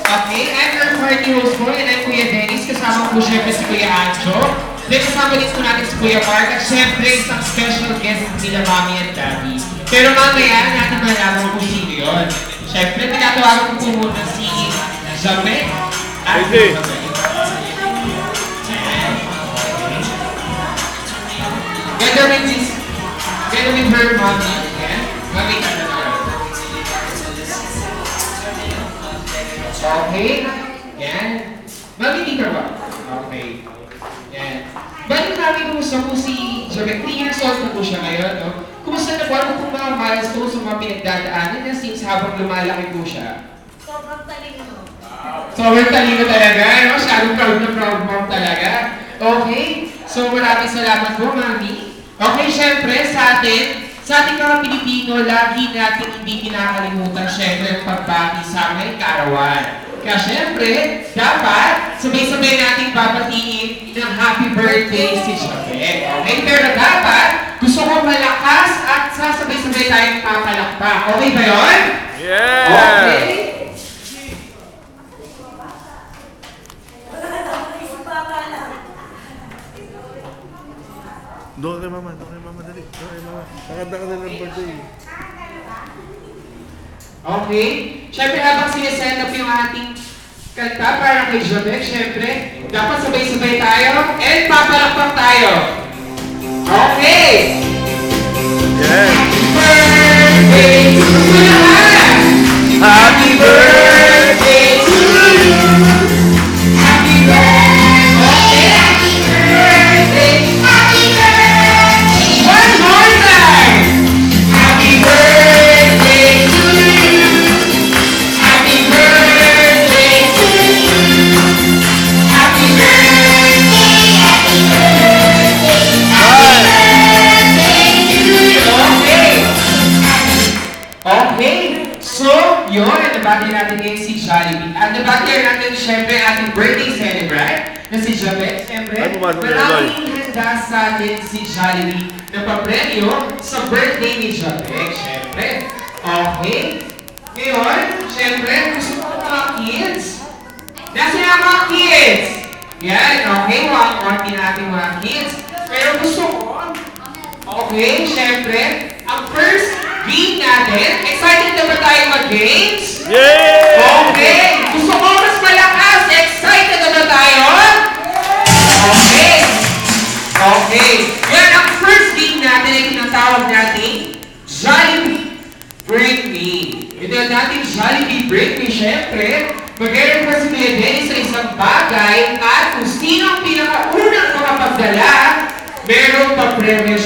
Okay, I'm your party host po, and I'm Kuya Dennis. Kasama ko siyempre si Kuya Ancho. Then kasama din po natin si Kuya Mark. At siyempre isang special guest sila Mami at Daddy. Pero mamaya, natin malaman ko sino yun. Siyempre, pinatawagan ko po muna si Jamet. Pwede. Together with her mommy. Yan. Mami ka na. Okay. Yan. Mami dito ba? Okay. Yan. Balik namin kumusta po si Jamet. 3 years old na po siya ngayon, no? Kumusta na po? Ano pong mga milestones o mga pinagdadaanan niya since habang lumalaki po siya? Sobrang talino. Sobrang talino talaga, no? Masyadong proud na proud mom talaga. Okay? So maraming salamat po, Mami. Okay, syempre sa ating mga Pilipino, lagi natin hindi kinakalimutan syempre ang pagbati sa may kaarawan. Kaya syempre, dapat sabay-sabay nating babatiin ng happy birthday si Jamet. Okay? Pero dapat, gusto ko malakas at sasabay-sabay tayong papalakpak. Okay ba yun? Yeah! Okay? Doon kay mama, dali. Doon kay mama. Nakanda ka na ng birthday. Okay. Siyempre, habang sinesend up yung ating kanta para kay Jamet, siyempre, dapat sabay-sabay tayo and papalakpak tayo. Okay! Yeah! Birthday to lahat! Happy birthday to you! Happy birthday! Happy birthday! Happy birthday! One more time! Happy birthday to you! Happy birthday to you! Happy birthday! Happy birthday! Happy birthday to you! Okay! Okay! So, yun, nabati natin ngayon si Jollibee. At nabati natin siyempre ating birthday celebrant na si Jamet. Siyempre, Ay, pumasok na, maraming handa sa atin si Jollibee na papremyo sa birthday ni Jamet. Siyempre. Okay. Ngayon, siyempre, gusto ko ng mga kids. Nasaan ang mga kids? Yan, okay. Wag-wagin natin mga kids. Pero gusto ko, okay, siyempre, ang first game natin. Excited na ba tayo mag-games? Yeah! Okay! Gusto ko mas malakas! Excited na ba tayo? Okay! Okay! Yan, ang first game natin ay tinatawag natin Jollibee Break Me. Ito natin Jollibee Break Me, syempre, mag-request si Kuya Dennis sa isang bagay at kung sino ang pinakaunang makapagdala, meron pa premyo